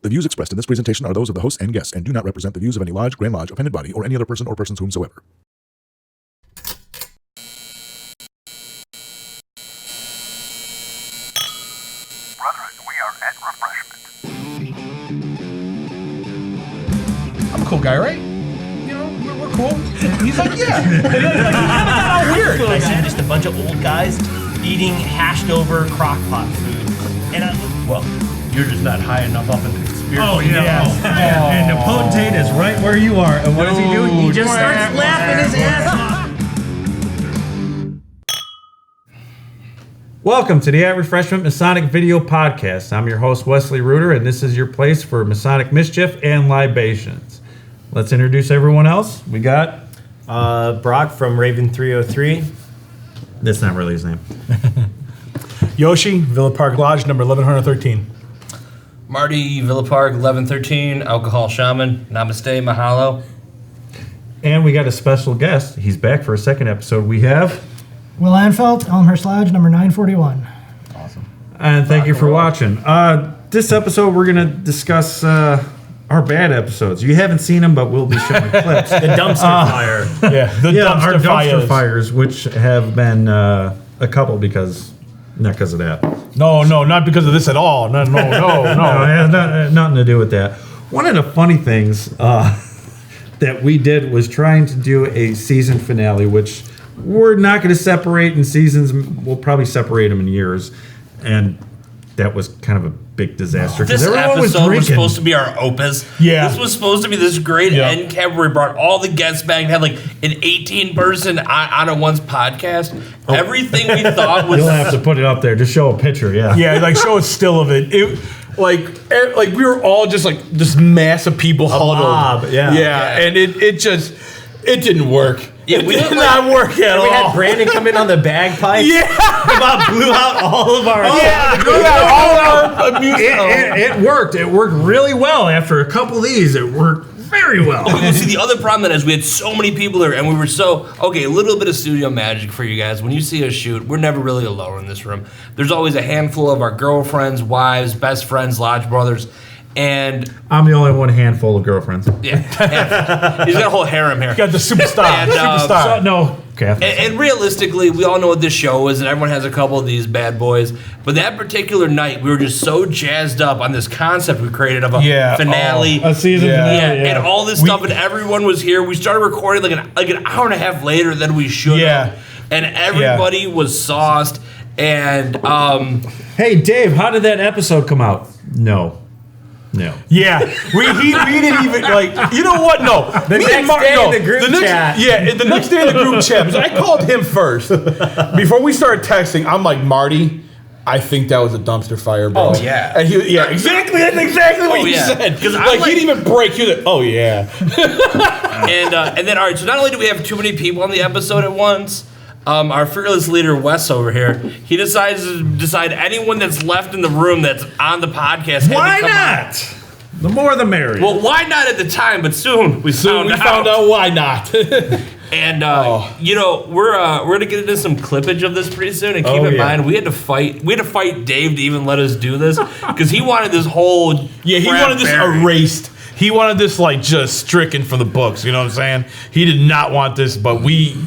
The views expressed in this presentation are those of the hosts and guests and do not represent the views of any lodge, Grand Lodge, appended body, or any other person or persons whomsoever. Brethren, we are at Refreshment. I'm a cool guy, right? You know, we're cool. He's like, yeah. How weird. Like I said, just a bunch of old guys eating hashed over crock pot food. And well, you're just not high enough up in the conspiracy. Oh, yeah. And the potentate is right where you are. And what does he do? He just starts laughing his ass off. Welcome to the At Refreshment Masonic Video Podcast. I'm your host, Wesley Reuter, and this is your place for Masonic mischief and libations. Let's introduce everyone else. We got... Brock from Raven 303. That's not really his name. Yoshi, Villa Park Lodge, number 1113. Marty, Villa Park, 1113, Alcohol Shaman, Namaste, Mahalo. And we got a special guest. He's back for a second episode. We have... Will Anfeld, Elmhurst Lodge, number 941. Awesome. And thank you for watching. This episode, we're going to discuss our bad episodes. You haven't seen them, but we'll be showing clips. The dumpster fire. Our dumpster fires, which have been a couple not because of that. No, not because of this at all. No. No, it has nothing to do with that. One of the funny things that we did was trying to do a season finale, which we're not going to separate in seasons. We'll probably separate them in years. And that was kind of a big disaster. This episode was supposed to be our opus. Yeah. This was supposed to be this great end cap where we brought all the guests back and had like an 18-person on a once podcast. Everything we thought was... You'll have to put it up there. Just show a picture, yeah. Yeah, like show a still of it. Like we were all just like this mass of people huddled. Mob, yeah. And it didn't work. Yeah, we did not work at all. We had Brandon come in on the bagpipes. Yeah. About blew out all of our... It worked. It worked really well. After a couple of these, it worked very well. Okay, see, the other problem that is we had so many people there, and we were a little bit of studio magic for you guys. When you see us shoot, we're never really alone in this room. There's always a handful of our girlfriends, wives, best friends, lodge brothers, and... I'm the only one handful of girlfriends. Yeah. He's got a whole harem here. Got the superstar. And realistically, we all know what this show is, and everyone has a couple of these bad boys. But that particular night, we were just so jazzed up on this concept we created of a finale. A season finale, and all this stuff, and everyone was here. We started recording like an hour and a half later than we should have. And everybody was sauced. And, Hey, Dave, how did that episode come out? No. Yeah, we didn't even you know what? No, The next day in the group chat. Yeah, the next day in the group chat. Because I called him first before we started texting. I'm like, Marty, I think that was a dumpster fire, bro. Oh yeah, and exactly. That's exactly what you said. Because he didn't even break. He was like, oh yeah. and then all right. So not only do we have too many people on the episode at once. Our fearless leader, Wes, over here, he decides to decide anyone that's left in the room that's on the podcast. Why not? The more the merrier. Well, why not at the time, but soon we found out why not. And, we're going to get into some clippage of this pretty soon. And keep in mind, we had to fight Dave to even let us do this because he wanted this whole he wanted this erased. He wanted this, just stricken from the books. You know what I'm saying? He did not want this, but we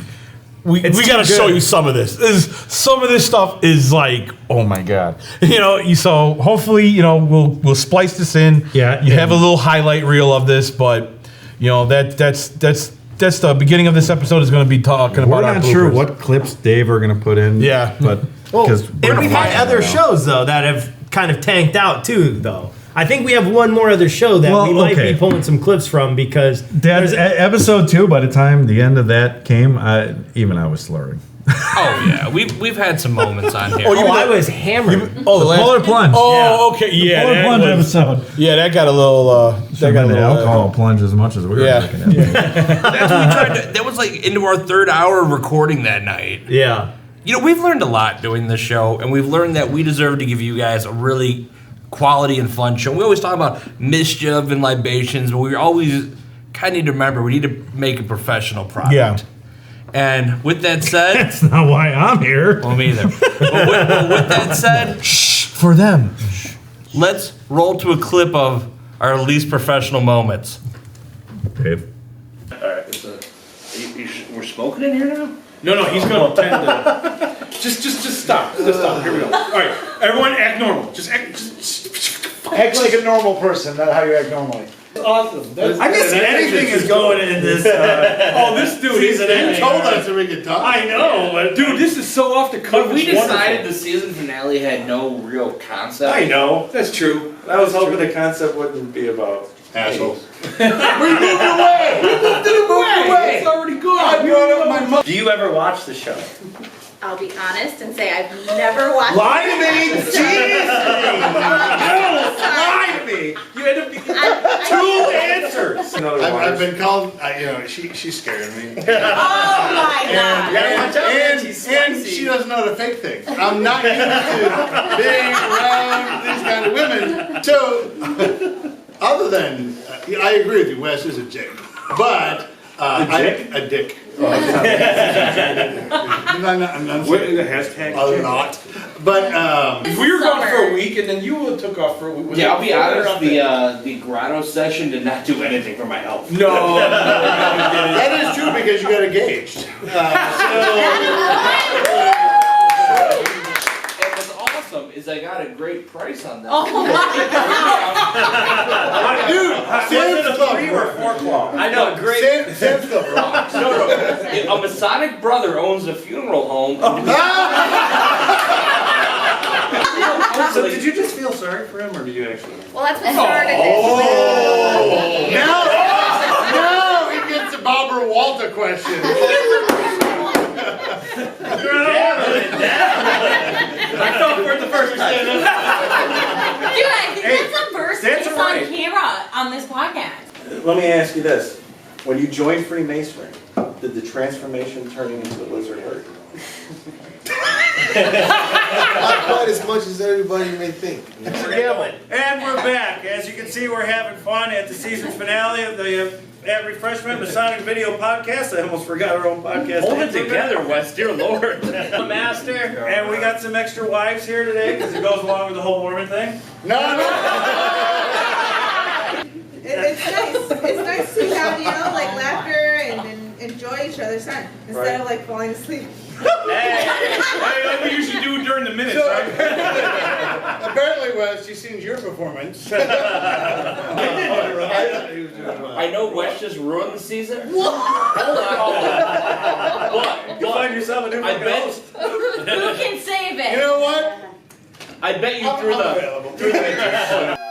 got to show you some of this. Some of this stuff is like, oh my god, So hopefully, we'll splice this in. Yeah, you have a little highlight reel of this, but that's the beginning of this episode is going to be talking about. We're not sure what clips Dave are going to put in. Yeah, but and we've had other shows though that have kind of tanked out too, though. I think we have one more other show that we might be pulling some clips from because... That's episode 2, by the time the end of that came, I was slurring. Oh, yeah. We've had some moments on here. I was hammered. The polar plunge. Oh, okay. Yeah, the polar plunge episode. Yeah, that got a little... alcohol plunge as much as we were drinking it. That's what we tried to... That was into our third hour of recording that night. Yeah. We've learned a lot doing this show, and we've learned that we deserve to give you guys a really... quality and fun show. We always talk about mischief and libations, but we always kind of need to remember we need to make a professional product. Yeah. And with that said... That's not why I'm here. Well, me either. But with that said... Shh, for them. Let's roll to a clip of our least professional moments. Dave. All right. We're smoking in here now? No, he's going to tend to. Just stop. Just stop. Here we go. All right, everyone, act normal. Just act like a normal person, not how you act normally. awesome. I guess anything is going in this. Oh, this dude season. You told us that we could talk. I know, dude. This is so off the cuff. But we decided the season finale had no real concept. I know. That's true. I was hoping the concept wouldn't be about assholes. We moved away. It's already gone. I brought up my mom. Do you ever watch the show? I'll be honest and say I've never watched. Lie to me! Jesus! Lie to me! You had to be two answers. I've been called. She's scaring me. Oh my god! And she doesn't know how to fake things. I'm not used to being around these kind of women. So, other than, I agree with you. Wes is a dick, but a dick. What the hashtag? Not. But if we were gone for a week and then you took off for a week. Yeah, I'll be honest. The grotto session did not do anything for my health. No. That is true because you got engaged. Is I got a great price on that. Oh my god! Dude, Sam's Club 3 or 4 Club. I know, great. Sam's Club rocks. No. A Masonic brother owns a funeral home. So did you just feel sorry for him, or did you actually? Well, that's what started it. Now he gets the Barbara Walter question. I fell for it the first time. Dude, I think that's the first That's time right. on camera on this podcast. Let me ask you this. When you joined Freemasonry, did the transformation turning into a lizard hurt? Not quite as much as everybody may think. And we're back. As you can see, we're having fun at the season finale of the at Refreshment Masonic video podcast. I almost forgot our own podcast. Hold it together, Wes, dear Lord. The master. And we got some extra wives here today because it goes along with the whole Mormon thing. No. It's nice. It's nice to have, like laughter and enjoy each other's time instead of like falling asleep. Hey, like we usually do during the minutes, right? Apparently, Wes, she's seen your performance. I know Wes just ruined the season. Hold on. What? You find yourself a new host. Who can save it? You know what? I bet you through the.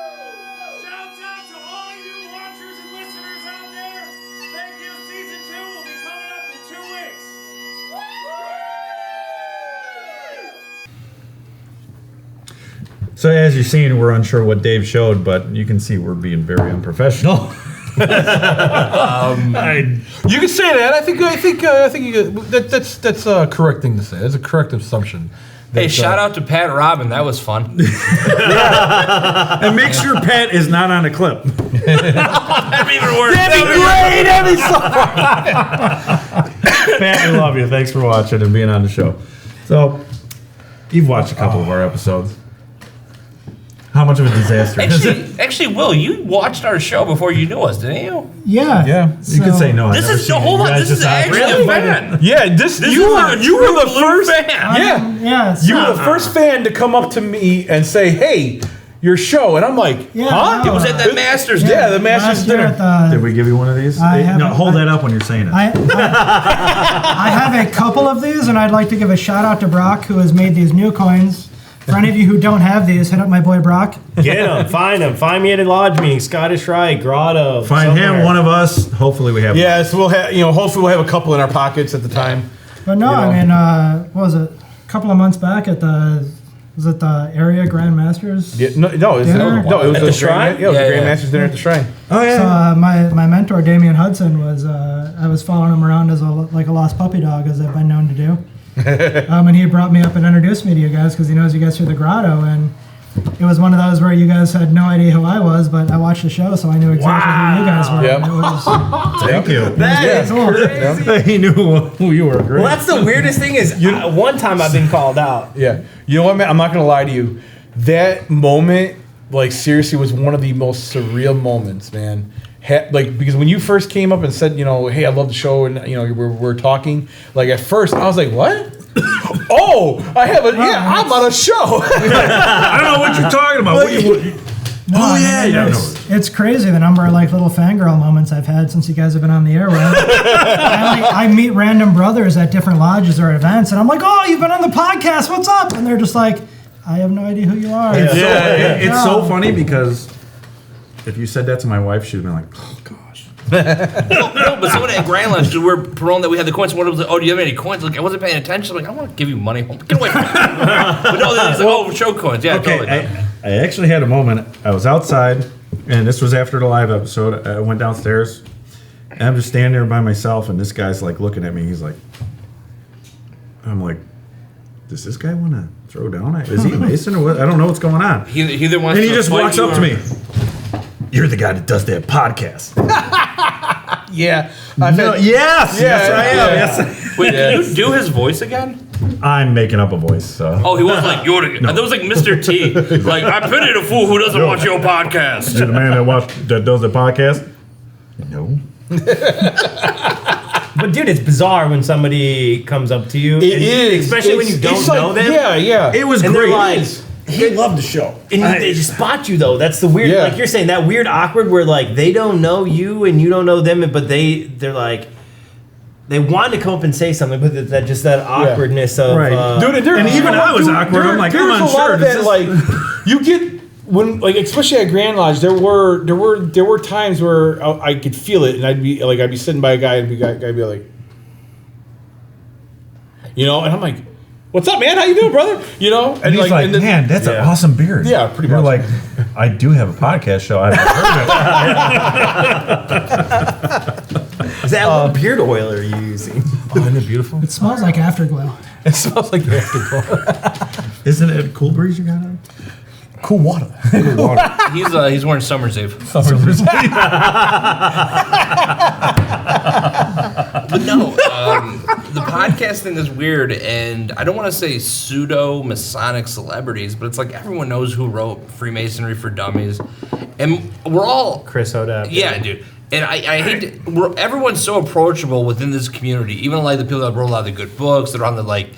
So as you've seen, we're unsure what Dave showed, but you can see we're being very unprofessional. You can say that. I think that's a correct thing to say. That's a correct assumption. Hey, shout out to Pat Robin. That was fun. And make sure Pat is not on a clip. That'd be even worse. That'd be great. That'd be so fun. Pat, we love you. Thanks for watching and being on the show. So, you've watched a couple of our episodes. How much of a disaster is it? Actually, Will, you watched our show before you knew us, didn't you? Yeah. Yeah. You could say no. This is hold on. This is actually a fan. Yeah, you were the first fan. Yeah. You were the first fan to come up to me and say, "Hey, your show," and I'm like, "Huh?" It was at the Masters. Yeah, the Masters dinner. Did we give you one of these? Hold that up when you're saying it. I have a couple of these, and I'd like to give a shout out to Brock, who has made these new coins. For any of you who don't have these, hit up my boy Brock. Get them, find them. Find me at a lodge meeting, Scottish Rite, Grotto. Find him, one of us. Hopefully we have. Yeah, so we'll have, hopefully we'll have a couple in our pockets at the time. But no, I mean, what was it? A couple of months back at the area Grand Masters? Yeah, no, it was dinner? it was at the Shrine. Yeah, it was the Grand Masters dinner at the Shrine. Oh yeah. So my mentor Damian Hudson was I was following him around as a lost puppy dog, as I've been known to do. And he brought me up and introduced me to you guys because he knows you guys through the Grotto, and it was one of those where you guys had no idea who I was, but I watched the show, so I knew exactly who you guys were. Yep. It was, Thank you. That is crazy. He knew who you were. Great. Well, that's the weirdest thing is one time I've been called out. Yeah. You know what, man? I'm not going to lie to you. That moment like seriously was one of the most surreal moments, man. Like, because when you first came up and said, you know, hey, I love the show, and you know, we're talking. Like at first, I was like, what? Oh, I'm on a show. I don't know what you're talking about. It's crazy the number of like little fangirl moments I've had since you guys have been on the air. Where I meet random brothers at different lodges or events, and I'm like, oh, you've been on the podcast. What's up? And they're just like, I have no idea who you are. It's so funny because if you said that to my wife, she'd have been like, oh, gosh. No, but someone at Grand Lodge, we're promoting that we had the coins. Someone was like, oh, do you have any coins? Like, I wasn't paying attention. Like, I want to give you money. Get away from me. But no, it's like, oh, show coins. Yeah, okay, totally. I actually had a moment. I was outside, and this was after the live episode. I went downstairs, and I'm just standing there by myself, and this guy's like looking at me. He's like, I'm like, does this guy want to throw down? Is he a Mason or what? I don't know what's going on. He either wants and he to just fight walks you up to me. You're the guy that does that podcast. Yeah. Yes, I am. Yes. Wait, can you do his voice again? I'm making up a voice, so. Oh, he was like, you're the That was like Mr. T. Like, I pity the fool who doesn't watch your podcast. You're the man that does the podcast? No. But dude, it's bizarre when somebody comes up to you. It is. Especially when you don't know them. Yeah. It was and great. They're like, he loved the show. And they just spot you though. That's the weird, like you're saying, that weird awkward where like they don't know you and you don't know them, but they're like, they want to come up and say something, but that awkwardness of dude. And even I was awkward. I'm like, I'm unsure. Like you get when like especially at Grand Lodge, there were times where I could feel it, and I'd be sitting by a guy and the guy be like, you know, and I'm like, what's up, man? How you doing, brother? You know, and he's like, man, that's an awesome beard. Yeah, pretty You're much. like, I do have a podcast show. I've heard of it. What beard oil are you using? Oh, isn't it beautiful? It smells like Afterglow. It smells like Afterglow. Isn't it a cool breeze you got on? Cool water. Cool water. He's wearing Summer's Eve. But no, the podcast thing is weird, and I don't want to say pseudo Masonic celebrities, but it's like everyone knows who wrote Freemasonry for Dummies, and we're all Chris Hodap. Yeah, dude. And I hate to, everyone's so approachable within this community, even like the people that wrote a lot of the good books that are on the like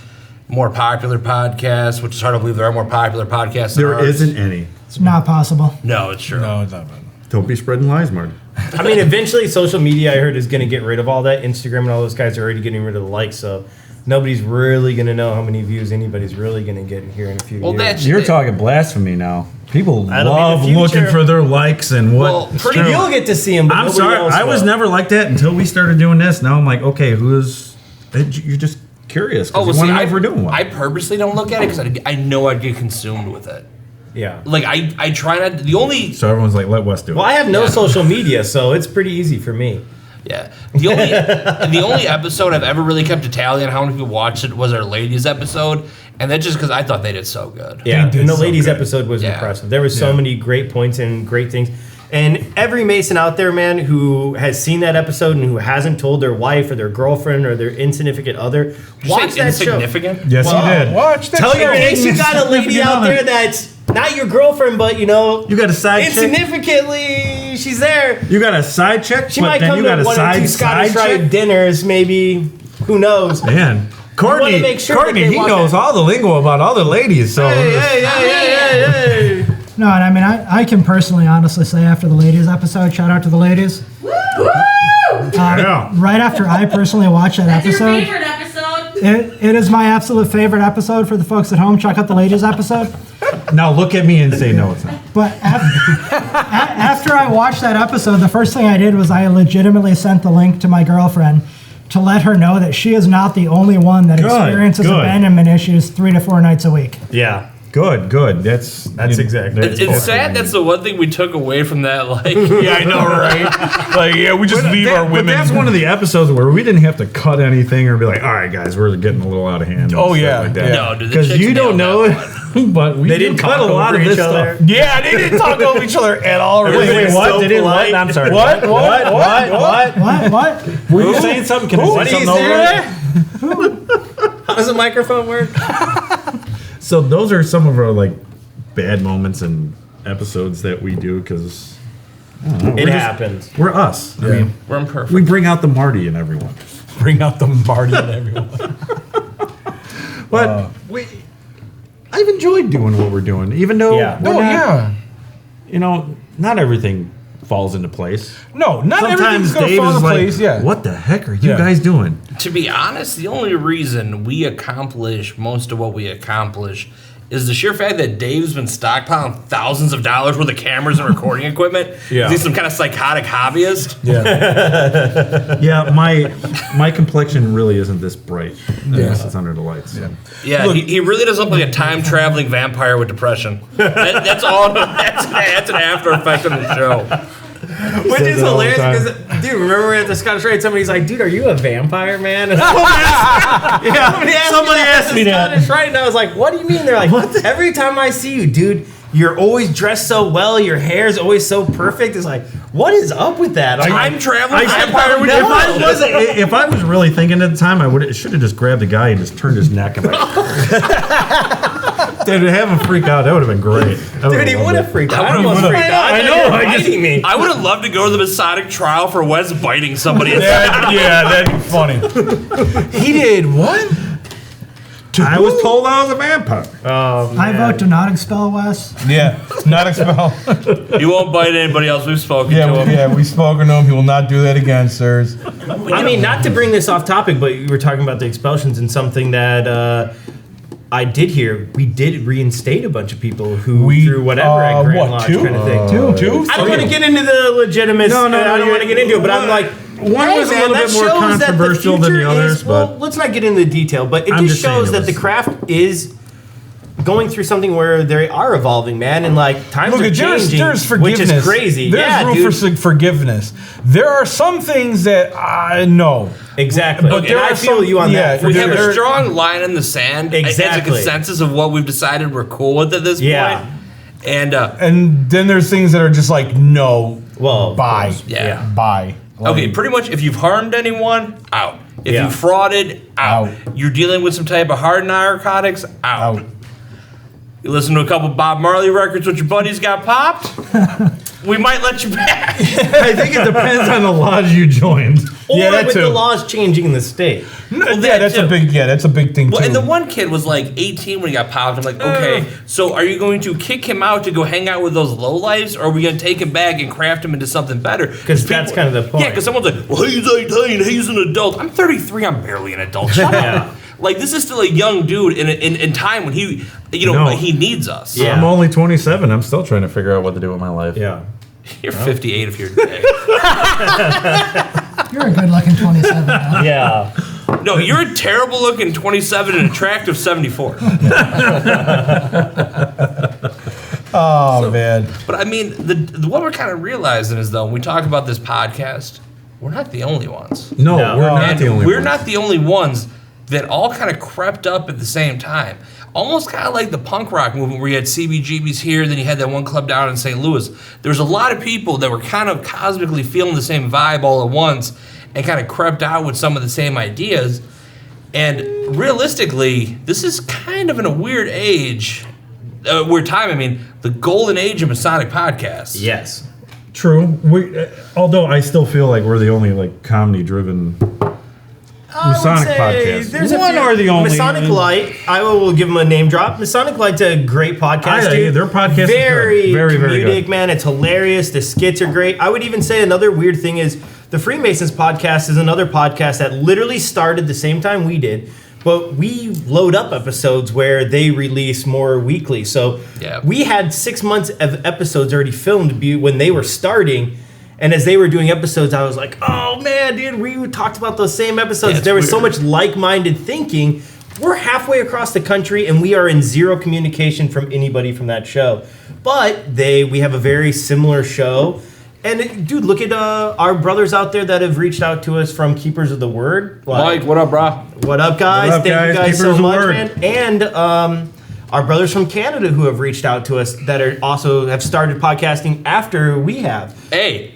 more popular podcasts, which is hard to believe there are more popular podcasts. There isn't any. It's not possible. No, it's true. No, it's not. Don't be spreading lies, Marty. I mean, eventually social media, I heard, is going to get rid of all that. Instagram and all those guys are already getting rid of the likes, so nobody's really going to know how many views anybody's really going to get here in a few years. You're talking blasphemy now. People That'll love be the future. looking for their likes and what. Well, you'll get to see them, but I'm nobody sorry. else I was will. never like that until we started doing this. Now I'm like, okay, you're just curious because you want to know if we're doing well. I purposely don't look at it because I know I'd get consumed with it. Yeah. Like, I try not to, the only... So everyone's like, let Wes do it. Well, I have no social media, so it's pretty easy for me. Yeah. The only episode I've ever really kept a tally on how many people watched it was our ladies episode, and that's just because I thought they did so good. Yeah, and the ladies episode was impressive. There was so many great points and great things. And every Mason out there, man, who has seen that episode and who hasn't told their wife or their girlfriend or their insignificant other, watch that show. Insignificant? Yes, you did. Watch that Tell show. your ex you got a lady out there that's not your girlfriend, but you know, You got a side chick. insignificantly she's there. You got a side chick, She but might then come you got to a one or two side Scottish Rite chick. dinners, maybe. Who knows? Man, Courtney, make sure that they he walk knows all the lingo about all the ladies. So Hey. No, and I mean, I can personally, honestly say after the ladies episode, shout out to the ladies. Right after I personally watched that That's episode, your favorite episode? it is my absolute favorite episode for the folks at home. Check out the ladies episode. now look at me and say no, it's not. But after I watched that episode, the first thing I did was I legitimately sent the link to my girlfriend to let her know that she is not the only one that experiences abandonment issues 3 to 4 nights a week. Yeah. Good. That's exactly. It's sad that's the one thing we took away from that. Like, Yeah, I know, right? Like, yeah, we just leave our women. But that's one of the episodes where we didn't have to cut anything or be like, all right, guys, we're getting a little out of hand. Oh, yeah. Like that. No, dude, the because chicks you don't nailed know it, but we They did didn't cut talk a lot over of this each other. stuff. Yeah, they didn't talk over each other at all. Really. Wait, what? so They didn't what? polite. I'm sorry. What? What? Were you saying something? Can I What say do you something over say? it? How does the microphone work? So those are some of our like bad moments and episodes that we do because It happens. We're us. I Yeah. mean, We're imperfect. we bring out the Marty in everyone. Bring out the Marty and everyone. But I've enjoyed doing what we're doing, even though we're not, you know, not everything falls into place. No, not Sometimes everything's gonna Dave fall is into like, place. Yeah. what the heck are you Yeah. guys doing? To be honest, the only reason we accomplish most of what we accomplish is the sheer fact that Dave's been stockpiling thousands of dollars worth of cameras and recording equipment. Yeah. He's some kind of psychotic hobbyist. Yeah. Yeah, my complexion really isn't this bright unless it's under the lights. So. Yeah, he really does look like a time-traveling vampire with depression. That's all. That's an after effect of the show. Which is hilarious because, dude, remember we were at the Scottish Rite? Somebody's like, dude, are you a vampire, man? And somebody asked me that. Scottish Rite, and I was like, what do you mean? They're like, every time I see you, dude, you're always dressed so well. Your hair's always so perfect. It's like, what is up with that? Time traveling vampire with If I was really thinking at the time, I should have just grabbed the guy and just turned his neck. And Dude, to have him freak out, that would have been great. Dude, he would have freaked out. I almost freaked out. I know. I would have loved to go to the Masonic trial for Wes biting somebody. That'd be funny. He did what? I was told I was a vampire. I vote to not expel Wes. Yeah, not expel. You won't bite anybody else. We've spoken to him. Yeah, we've spoken to him. He will not do that again, sirs. I mean, not to bring this off topic, but you were talking about the expulsions and something that I did hear. We did reinstate a bunch of people who threw whatever at Grand Lodge kind of thing. Two? I don't want to get into the legitimacy. I don't want to get into it, but I'm like, one was a little bit more controversial than the others, but let's not get into the detail. But it just shows that the craft is going through something where they are evolving, man, and like times are changing, there's forgiveness. which is crazy. There's room for forgiveness. There are some things that I know. Exactly. But there I feel you on that. We have a strong line in the sand. Exactly. It's a consensus of what we've decided we're cool with at this point. And then there's things that are just like, no, bye. Yeah. Bye. Okay, pretty much if you've harmed anyone, out. If you frauded, out. You're dealing with some type of hard narcotics, out. You listen to a couple Bob Marley records with your buddies got popped, we might let you back. I think it depends on the lodge you joined. Or with the laws changing in the state. Well, that's a big thing too. Well, and the one kid was like 18 when he got popped. I'm like, okay, so are you going to kick him out to go hang out with those lowlifes, or are we going to take him back and craft him into something better? Because that's kind of the point. Yeah, because someone's like, well, he's 18, he's an adult. I'm 33, I'm barely an adult. Shut up. Like, this is still a young dude in time when he, he needs us. Yeah. I'm only 27. I'm still trying to figure out what to do with my life. Yeah. You're 58 if you're gay. You're a good-looking 27. Huh? Yeah. No, you're a terrible-looking 27 and attractive 74. Oh, man. But, I mean, the what we're kind of realizing is, though, when we talk about this podcast, we're not the only ones. No, we're not the only ones. We're not the only ones that all kind of crept up at the same time. Almost kind of like the punk rock movement where you had CBGBs here, then you had that one club down in St. Louis. There's a lot of people that were kind of cosmically feeling the same vibe all at once and kind of crept out with some of the same ideas. And realistically, this is kind of in a weird age, weird time. I mean, the golden age of Masonic podcasts. Yes. True. Although I still feel like we're the only like comedy-driven Masonic podcast. There's one or the only. Masonic Light. I will give them a name drop. Masonic Light's a great podcast. Dude. Their podcast very is very, very comedic, good. man. It's hilarious. The skits are great. I would even say another weird thing is the Freemasons podcast is another podcast that literally started the same time we did, but we load up episodes where they release more weekly. So we had 6 months of episodes already filmed when they were starting. And as they were doing episodes, I was like, oh man, dude, we talked about those same episodes. There was so much like-minded thinking. We're halfway across the country and we are in zero communication from anybody from that show. But we have a very similar show. And dude, look at our brothers out there that have reached out to us from Keepers of the Word. Mike, what up, bro? What up, guys? What up, Thank you guys Keepers so of the much, Word. man. And our brothers from Canada who have reached out to us that are also have started podcasting after we have. Hey,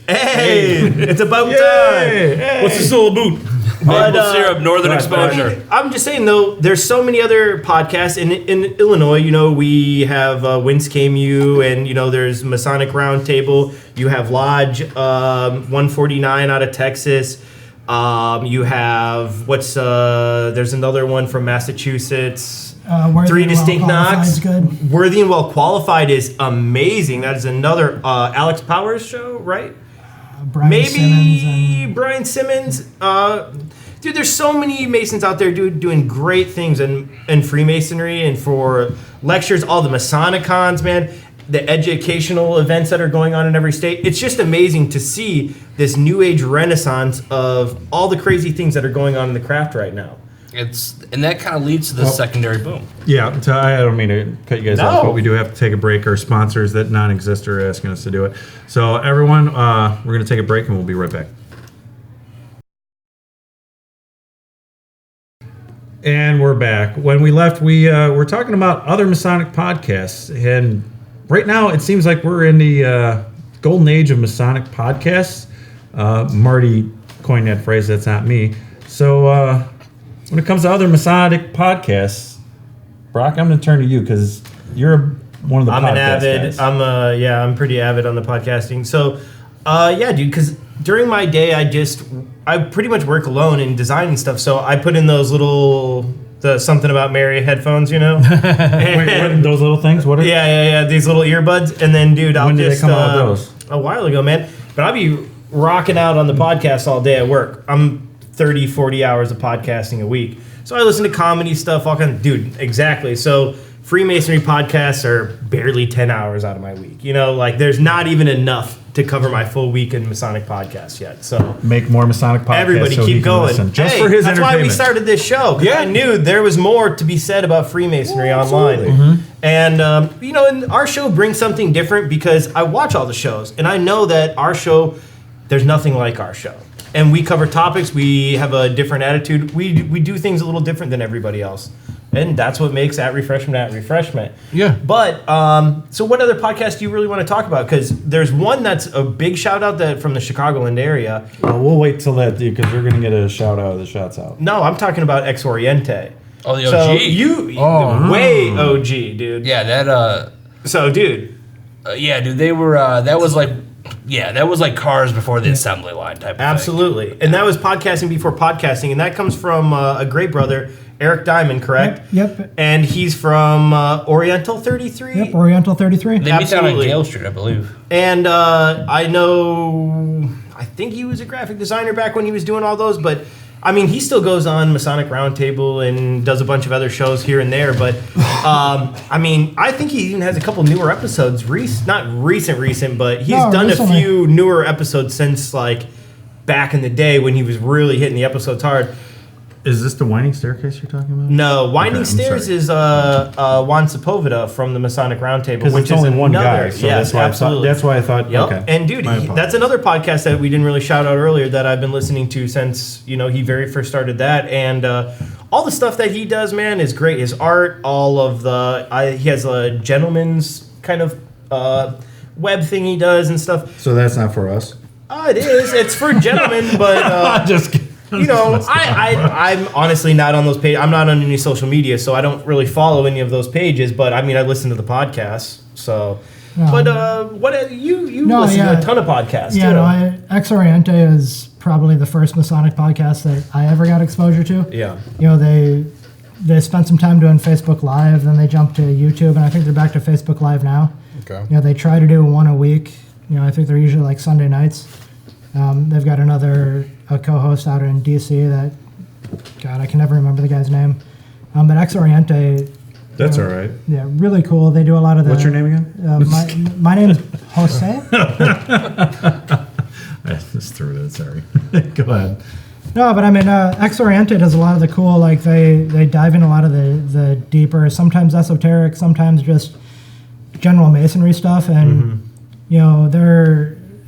it's about time. What's the soul boot? Maple syrup, Northern Exposure. I'm just saying though, there's so many other podcasts in Illinois. You know, we have Wince KMU, and you know, there's Masonic Roundtable. You have Lodge 149 out of Texas. You have there's another one from Massachusetts. Three Distinct Knocks. Good. Worthy and Well Qualified is amazing. That is another Alex Powers show, right? Brian Simmons. Dude, there's so many Masons out there, dude, doing great things in Freemasonry and for lectures, all the Masonic cons, man, the educational events that are going on in every state. It's just amazing to see this new age renaissance of all the crazy things that are going on in the craft right now. And that kind of leads to the secondary boom. Yeah, so I don't mean to cut you guys off, but we do have to take a break. Our sponsors that non-exist are asking us to do it. So everyone, we're going to take a break and we'll be right back. And we're back. When we left, we were talking about other Masonic podcasts. And right now, it seems like we're in the golden age of Masonic podcasts. Marty coined that phrase. That's not me. So when it comes to other Masonic podcasts, Brock, I'm going to turn to you because you're one of the podcast guys. I'm pretty avid on the podcasting. So, dude, because during my day, I pretty much work alone in design and stuff. So I put in those the something about Mary headphones, you know? Wait, what, those little things? What are Yeah. These little earbuds. And then, dude, when did they come out with those? A while ago, man. But I'll be rocking out on the podcast all day at work. I'm 30, 40 hours of podcasting a week. So I listen to comedy stuff, all kinds. Dude, exactly. So Freemasonry podcasts are barely 10 hours out of my week. You know, like there's not even enough to cover my full week in Masonic podcasts yet. So make more Masonic podcasts. Everybody so keep going. Just for his that's why we started this show. Yeah, I knew there was more to be said about Freemasonry online. Mm-hmm. And you know, and our show brings something different because I watch all the shows and I know that our show, there's nothing like our show. And we cover topics. We have a different attitude. We do things a little different than everybody else. And that's what makes At Refreshment. Yeah. But, so what other podcast do you really want to talk about? Because there's one that's a big shout out that from the Chicagoland area. We'll wait till that, dude, because you're going to get a shout out of the shots out. No, I'm talking about Ex Oriente. Oh, the OG. So way OG, dude. Yeah, that, So, dude. Yeah, dude, they were, that was like cars before the assembly line type of Absolutely. thing. And that was podcasting before podcasting. And that comes from a great brother, Eric Diamond, correct? Yep. And he's from Oriental 33? Yep, Oriental 33. They meet down on Gale Street, I believe. And I think he was a graphic designer back when he was doing all those, but I mean, he still goes on Masonic Roundtable and does a bunch of other shows here and there, but I mean, I think he even has a couple newer episodes, not recent, but he's done recently. A few newer episodes since like back in the day when he was really hitting the episodes hard. Is this the Winding Staircase you're talking about? No, Winding Stairs is Juan Sepulveda from the Masonic Roundtable, which it's only is one another, guy. So yes, absolutely. That's why I thought. Yep. Okay. And dude, that's another podcast that we didn't really shout out earlier that I've been listening to since he very first started that, and all the stuff that he does, man, is great. His art, all of he has a gentleman's kind of web thing he does and stuff. So that's not for us. It is. It's for gentlemen, but just kidding. I'm honestly not on those pages. I'm not on any social media, so I don't really follow any of those pages. But I mean, I listen to the podcasts. So, what you listen to a ton of podcasts? Yeah, no, Ex Oriente is probably the first Masonic podcast that I ever got exposure to. Yeah, they spent some time doing Facebook Live, then they jumped to YouTube, and I think they're back to Facebook Live now. Okay. They try to do one a week. I think they're usually like Sunday nights. They've got a co-host out in DC that, God, I can never remember the guy's name. But Ex Oriente. That's all right. Yeah, really cool. They do a lot of the. What's your name again? My name is Jose. I just threw it. Sorry. Go ahead. No, but I mean, Ex Oriente does a lot of the cool. Like they dive in a lot of the deeper, sometimes esoteric, sometimes just general masonry stuff, and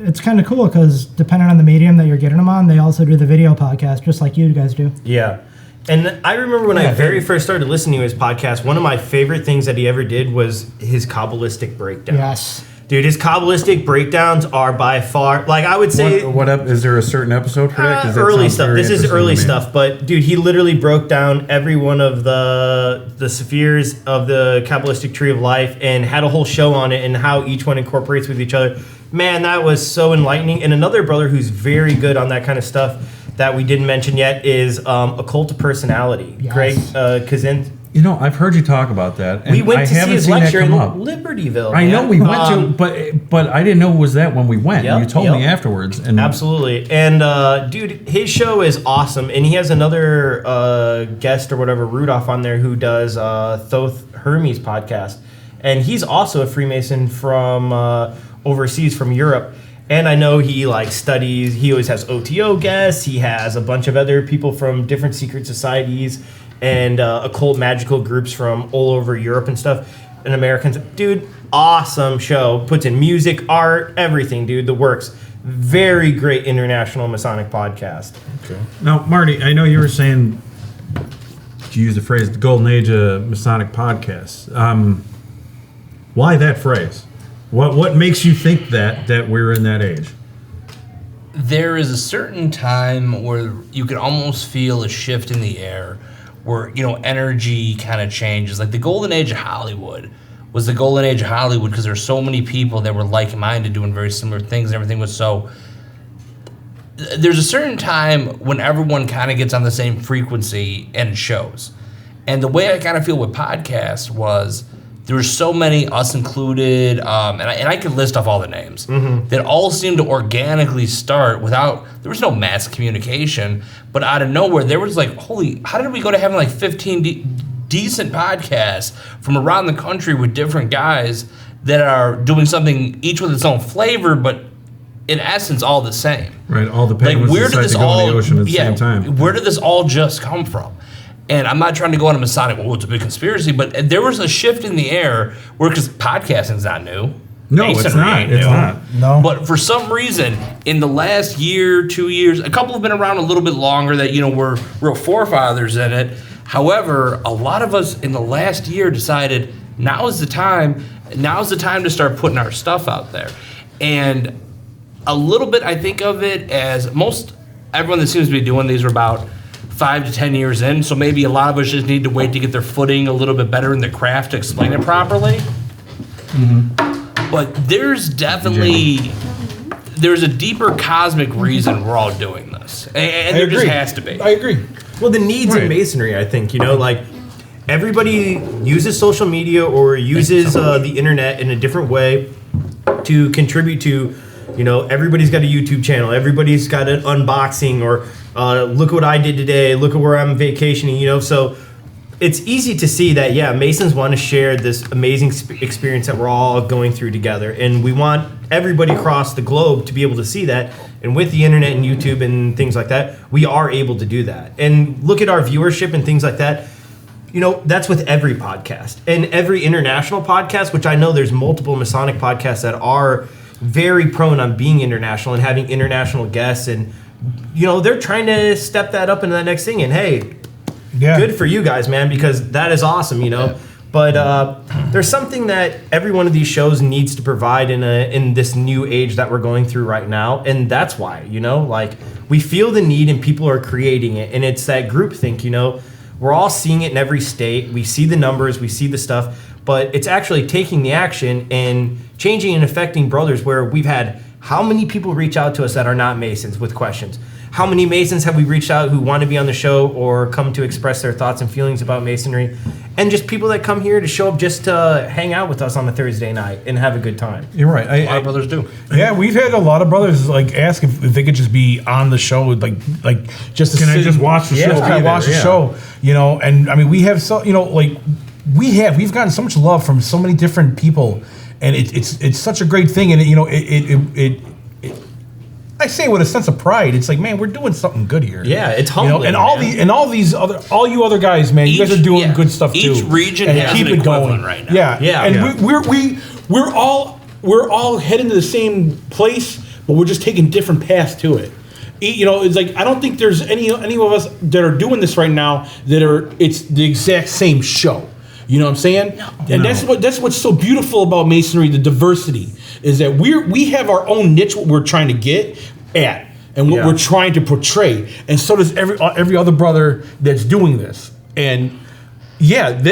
it's kind of cool because depending on the medium that you're getting them on, they also do the video podcast, just like you guys do. Yeah. And I remember when I very first started listening to his podcast, one of my favorite things that he ever did was his Kabbalistic breakdown. Yes. Dude, his Kabbalistic breakdowns are by far, like I would say... Is there a certain episode for that? 'Cause that early sounds stuff. very This is interesting early to me. stuff, but dude, he literally broke down every one of the spheres of the Kabbalistic Tree of Life and had a whole show on it and how each one incorporates with each other. Man, that was so enlightening. And another brother who's very good on that kind of stuff that we didn't mention yet is Occult Personality. Yes. Greg Kazin. You know, I've heard you talk about that. And We went I to see haven't his seen that lecture in come up. Libertyville. I know man. we went to, but I didn't know it was that when we went. Yep, You told yep. me afterwards. And Absolutely. And dude, his show is awesome. And he has another guest or whatever, Rudolph, on there who does Thoth Hermes podcast. And he's also a Freemason from overseas, from Europe. And I know he like studies, he always has OTO guests. He has a bunch of other people from different secret societies and occult magical groups from all over Europe and stuff. And Americans. Dude, awesome show. Puts in music, art, everything, dude. The works. Very great international Masonic podcast. Okay. Now, Marty, I know you were saying, to use the phrase, the golden age of Masonic podcasts. Why that phrase? What makes you think that we're in that age? There is a certain time where you can almost feel a shift in the air, where energy kind of changes. Like the golden age of Hollywood was the golden age of Hollywood because there's so many people that were like-minded doing very similar things, and everything was so. There's a certain time when everyone kind of gets on the same frequency and it shows. And the way I kind of feel with podcasts was there were so many, us included, and I could list off all the names, that all seemed to organically start without, there was no mass communication, but out of nowhere, there was like, holy, how did we go to having like 15 decent podcasts from around the country with different guys that are doing something, each with its own flavor, but in essence, all the same. Right, all the penguins decide to go in the ocean at the same time. Where did this all just come from? And I'm not trying to go on a Masonic, it's a big conspiracy, but there was a shift in the air where, because podcasting's not new. No, it's not. It's not. No. But for some reason, in the last year, 2 years, a couple have been around a little bit longer that, were real forefathers in it. However, a lot of us in the last year decided now's the time to start putting our stuff out there. And a little bit, I think of it as everyone that seems to be doing these are about 5 to 10 years in, so maybe a lot of us just need to wait to get their footing a little bit better in the craft to explain it properly. But there's definitely there's a deeper cosmic reason we're all doing this, and there just has to be. I agree. Well, the needs in Masonry, I think, like everybody uses social media or uses the internet in a different way to contribute to. Everybody's got a YouTube channel. Everybody's got an unboxing or look what I did today. Look at where I'm vacationing. So it's easy to see that, Masons want to share this amazing experience that we're all going through together. And we want everybody across the globe to be able to see that. And with the internet and YouTube and things like that, we are able to do that. And look at our viewership and things like that. That's with every podcast. And every international podcast, which I know there's multiple Masonic podcasts that are very prone on being international and having international guests, and they're trying to step that up into that next thing. And hey, good for you guys, man, because that is awesome, But there's something that every one of these shows needs to provide in this new age that we're going through right now, and that's why like we feel the need and people are creating it, and it's that groupthink. We're all seeing it in every state. We see the numbers, we see the stuff. But it's actually taking the action and changing and affecting brothers, where we've had how many people reach out to us that are not Masons with questions? How many Masons have we reached out who want to be on the show or come to express their thoughts and feelings about Masonry? And just people that come here to show up just to hang out with us on a Thursday night and have a good time. You're right. A lot of brothers do. Yeah, we've had a lot of brothers ask if they could just be on the show, like just to Can I just watch the show? Just kind of watch the show, And I mean, we have we've gotten so much love from so many different people, and it's such a great thing, and it I say it with a sense of pride. It's like, man, we're doing something good here. Yeah, it's humbling. And all you other guys, man, you guys are doing good stuff too. Each region and has keep an it equivalent going right now. And we're all heading to the same place, but we're just taking different paths to it. It's like I don't think there's any of us that are doing this right now it's the exact same show. You know what I'm saying? No. And that's what's so beautiful about Masonry, the diversity. is that we have our own niche, what we're trying to get at, and what we're trying to portray, and so does every other brother that's doing this. And what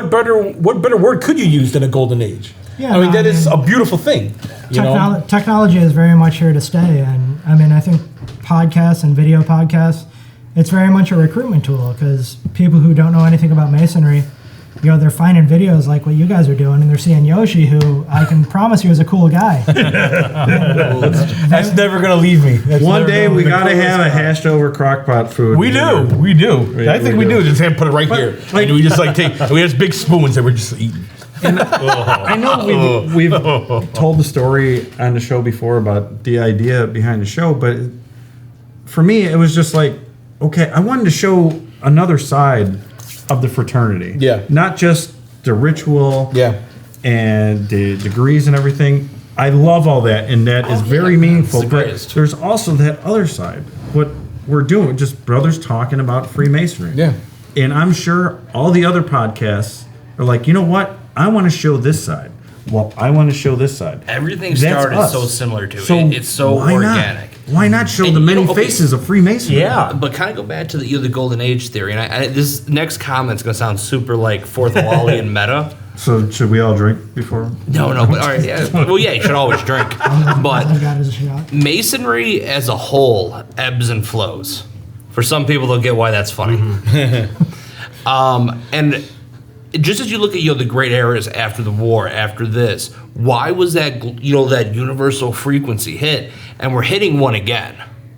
better word could you use than a golden age? Yeah, I mean that is a beautiful thing. Technology is very much here to stay, and I mean I think podcasts and video podcasts, it's very much a recruitment tool because people who don't know anything about Masonry, they're finding videos like what you guys are doing, and they're seeing Yoshi, who I can promise you is a cool guy. That's never gonna leave me. One day we gotta have a hashed over crockpot food. We do. I think we do. Just put it right here. And we just we have big spoons that we're just eating. And I know we've told the story on the show before about the idea behind the show, but for me, it was just like, okay, I wanted to show another side of the fraternity. Yeah. Not just the ritual. Yeah. And the degrees and everything. I love all that, and that is very meaningful. But there's also that other side. What we're doing, just brothers talking about Freemasonry. Yeah. And I'm sure all the other podcasts are like, you know what? I want to show this side. Well, I want to show this side. Everything That's started us. so similar to So it. It's so why organic. Why not show the many faces of Freemasonry? Yeah, but kind of go back to the golden age theory. And this next comment's going to sound super like fourth Wallian meta. So should we all drink before? No, but all right, yeah. Well, yeah, you should always drink. But Masonry as a whole ebbs and flows. For some people, they'll get why that's funny. And just as you look at the great eras after the war, after this, why was that that universal frequency hit, and we're hitting one again?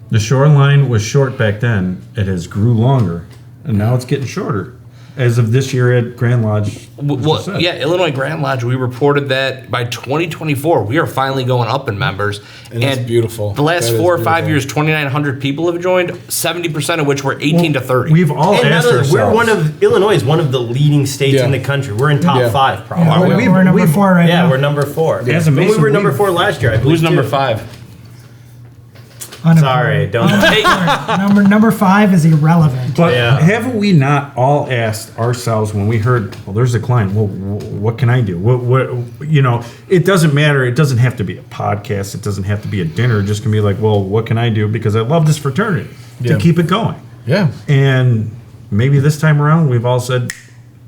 The shoreline was short back then. It has grew longer, and now it's getting shorter. As of this year at Grand Lodge. Well, yeah, Illinois Grand Lodge, we reported that by 2024, we are finally going up in members. And that's beautiful. The last 4 or 5 years, 2,900 people have joined, 70% of which were 18 to 30. We've all asked ourselves. Illinois is one of the leading states in the country. We're in top 5, probably. Yeah, we're number 4 right now. Yeah, we're number 4. As a Mason, we were number 4 last year, I believe. Who's number 5? Sorry, don't. Number 5 is irrelevant. But haven't we not all asked ourselves when we heard, well, there's a client, well, what can I do? What it doesn't matter. It doesn't have to be a podcast. It doesn't have to be a dinner. It just can be like, well, what can I do? Because I love this fraternity to keep it going. Yeah. And maybe this time around, we've all said,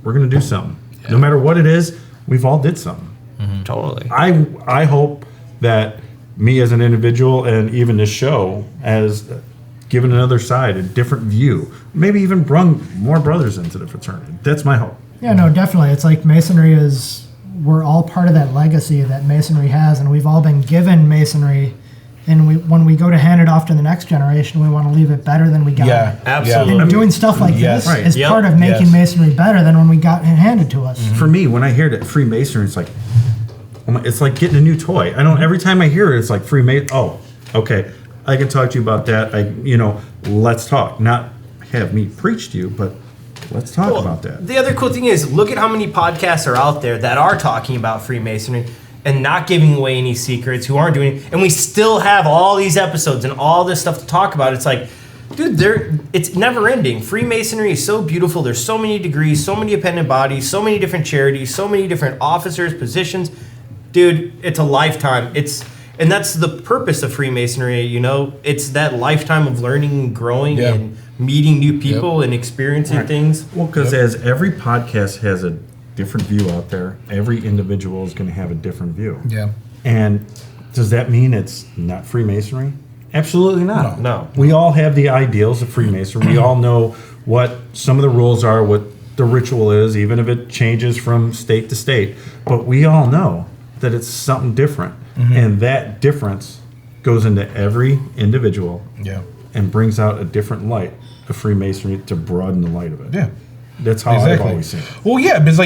we're going to do something. Yeah. No matter what it is, we've all did something. Mm-hmm. Totally. I hope that me as an individual and even this show has given another side, a different view, maybe even brung more brothers into the fraternity. That's my hope. Yeah, no, definitely. It's like Masonry we're all part of that legacy that Masonry has, and we've all been given Masonry, and when we go to hand it off to the next generation, we want to leave it better than we got it. Absolutely. And doing stuff like this is part of making Masonry better than when we got it handed to us. Mm-hmm. For me, when I hear that Freemasonry, it's like getting a new toy. Every time I hear it, it's like Freemason. Oh, okay. I can talk to you about that. Let's talk. Not have me preach to you, but let's talk about that. The other cool thing is, look at how many podcasts are out there that are talking about Freemasonry and not giving away any secrets, who aren't doing it, and we still have all these episodes and all this stuff to talk about. It's like, dude, it's never ending. Freemasonry is so beautiful. There's so many degrees, so many dependent bodies, so many different charities, so many different officers, positions. Dude, it's a lifetime. And that's the purpose of Freemasonry, It's that lifetime of learning and growing and meeting new people and experiencing things. Well, because as every podcast has a different view out there, every individual is going to have a different view. Yeah. And does that mean it's not Freemasonry? Absolutely not. No. We all have the ideals of Freemasonry. We all know what some of the rules are, what the ritual is, even if it changes from state to state. But we all know that it's something different. Mm-hmm. And that difference goes into every individual and brings out a different light of Freemasonry to broaden the light of it. Yeah. That's how I've always seen it. Well, yeah, because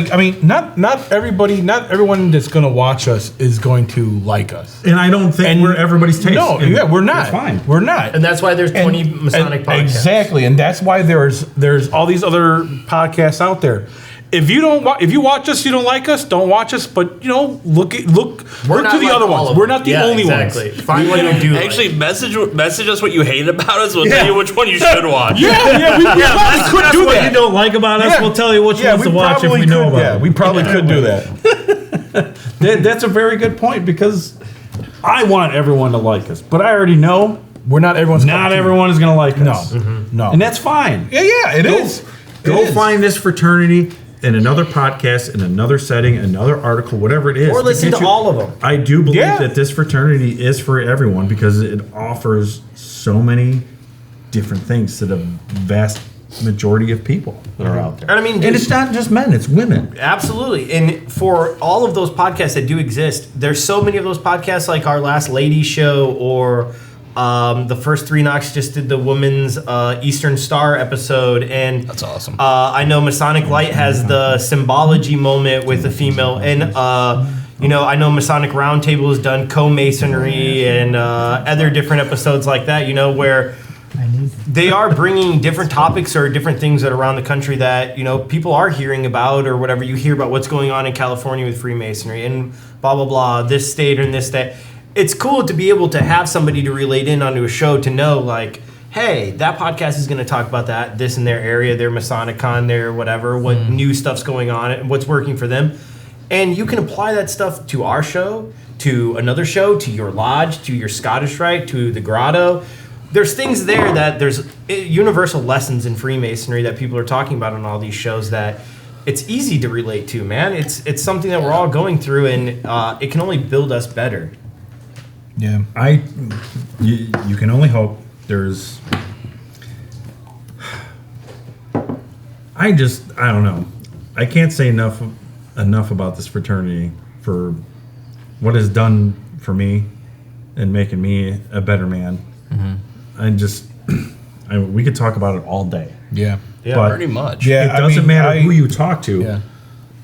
not everyone that's going to watch us is going to like us. And I don't think we're everybody's taste. No, we're not. That's fine. We're not. And that's why there's 20 Masonic podcasts. Exactly, and that's why there's all these other podcasts out there. If you watch us, you don't like us, don't watch us. But look to the other ones. We're not the only ones. Find what you do. Actually, message us what you hate about us. We'll tell you which one you should watch. We could do that. What you don't like about us, we'll tell you which ones to watch if we know about it. Yeah, we probably could do that. That's a very good point because I want everyone to like us, but I already know not everyone is going to like us. No. And that's fine. Yeah, it is. Go find this fraternity in another podcast, in another setting, another article, whatever it is. Or listen to all of them. I do believe that this fraternity is for everyone because it offers so many different things to the vast majority of people that are out there. And I mean, and it's not just men, it's women. Absolutely. And for all of those podcasts that do exist, there's so many of those podcasts like our last lady show or the first Three Knocks just did the women's Eastern Star episode. And that's awesome. I know Masonic Light has the symbology moment with a female. And, I know Masonic Roundtable has done co-masonry and other different episodes like that, where they are bringing different topics or different things that are around the country that, people are hearing about or whatever. You hear about what's going on in California with Freemasonry and blah, blah, blah, this state and this state. It's cool to be able to have somebody to relate in onto a show to know, like, hey, that podcast is going to talk about this in their area, their Masonicon, their whatever, what new stuff's going on and what's working for them. And you can apply that stuff to our show, to another show, to your lodge, to your Scottish Rite, to the Grotto. There's things there that there's universal lessons in Freemasonry that people are talking about on all these shows that it's easy to relate to, man. It's something that we're all going through, and it can only build us better. Yeah, you can only hope. I don't know. I can't say enough about this fraternity for what it's done for me and making me a better man. We could talk about it all day. Yeah, but pretty much. It doesn't matter who you talk to. Yeah.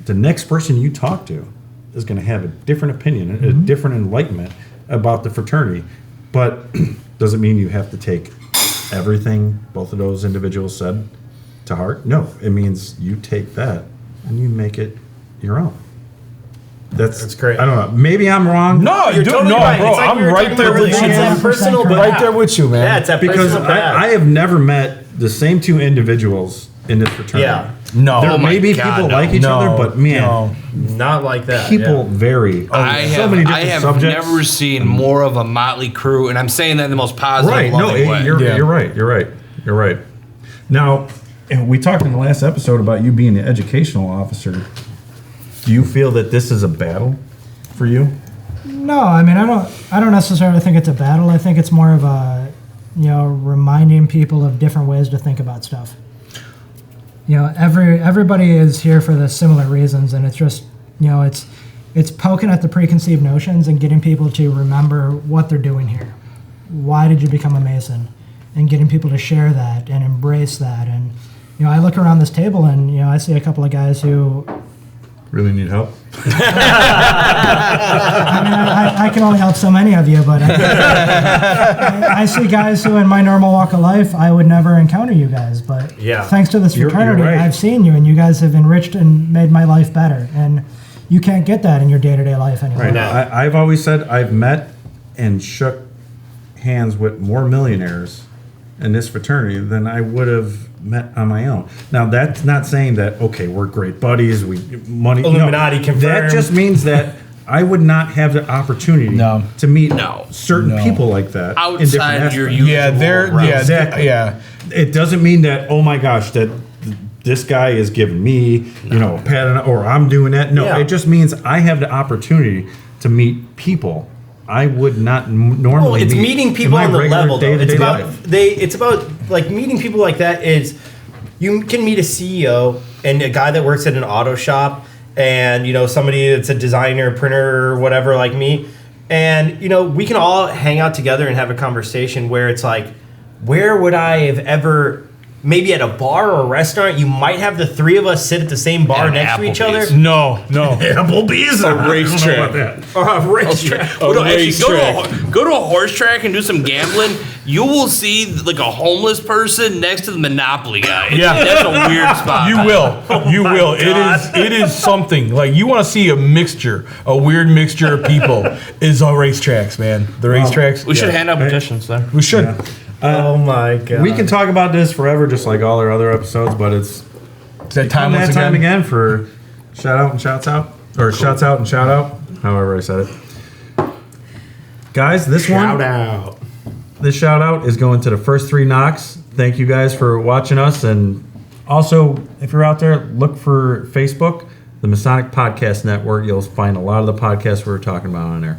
The next person you talk to is going to have a different opinion, a different enlightenment about the fraternity, but doesn't mean you have to take everything both of those individuals said to heart. No, it means you take that and you make it your own. That's great. I don't know. Maybe I'm wrong. No, you're totally right. Bro. Like I'm right there with you. It's personal, right there with you, man. Yeah, it's that because personal path. I have never met the same two individuals in this fraternity. Yeah. No. There may be people like each other, but man, not like that. People vary. I have never seen more of a motley crew, and I'm saying that in the most positive, loving way. You're right. Now, we talked in the last episode about you being the educational officer. Do you feel that this is a battle for you? No, I mean I don't necessarily think it's a battle. I think it's more of a reminding people of different ways to think about stuff. Everybody is here for the similar reasons, and it's just it's poking at the preconceived notions and getting people to remember what they're doing here. Why did you become a Mason? And getting people to share that and embrace that. And I look around this table and I see a couple of guys who really need help. I can only help so many of you, but I see guys who, in my normal walk of life, I would never encounter you guys. But thanks to this fraternity, you're right. I've seen you, and you guys have enriched and made my life better. And you can't get that in your day-to-day life anymore. Right now, I've always said I've met and shook hands with more millionaires in this fraternity than I would have met on my own. Now, that's not saying that, okay, we're great buddies, money. Illuminati confirmed. That just means that I would not have the opportunity to meet certain people like that. Outside your usual exactly. It doesn't mean that, oh my gosh, that this guy is giving me, a pat or I'm doing that. No, it just means I have the opportunity to meet people I would not normally. It's meeting people on the level. Though. It's about like meeting people like that. Is you can meet a CEO and a guy that works at an auto shop, and somebody that's a designer, printer, or whatever like me, and we can all hang out together and have a conversation where it's like, where would I have ever? Maybe at a bar or a restaurant, you might have the three of us sit at the same bar next to each other. No. Applebee's? A racetrack. A racetrack. Go to a horse track and do some gambling. You will see like a homeless person next to the Monopoly guy. That's a weird spot. You will. It is something. Like you want to see a weird mixture of people is our racetracks, man. The racetracks. We should hand out petitions there. We should. Yeah. Oh my god. We can talk about this forever, just like all our other episodes, but it's that time again for shout out and shouts out, or shouts out and shout out. however I said it. Guys, this Shout out. This shout out is going to the first 3 knocks. Thank you guys for watching us. And also, if you're out there, look for Facebook, the Masonic Podcast Network. You'll find a lot of the podcasts we were talking about on there.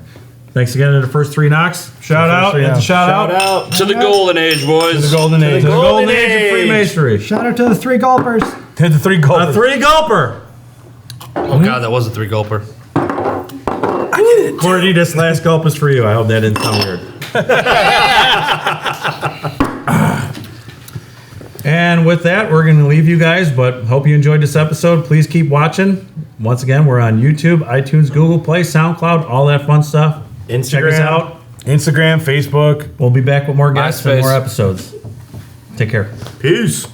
Thanks again to the first 3 knocks. Shout out. Shout out. To the golden age, boys. To the golden age. To the golden age of Freemasonry. Shout out to the 3 gulpers. To the 3 gulpers. A 3 gulper. Oh, God, that was a 3 gulper. I did it. Courtney, this last gulp is for you. I hope that didn't sound weird. And with that, we're going to leave you guys, but hope you enjoyed this episode. Please keep watching. Once again, we're on YouTube, iTunes, Google Play, SoundCloud, all that fun stuff. Instagram. Check us out. Instagram, Facebook. We'll be back with more guests and MySpace. more episodes. Take care. Peace.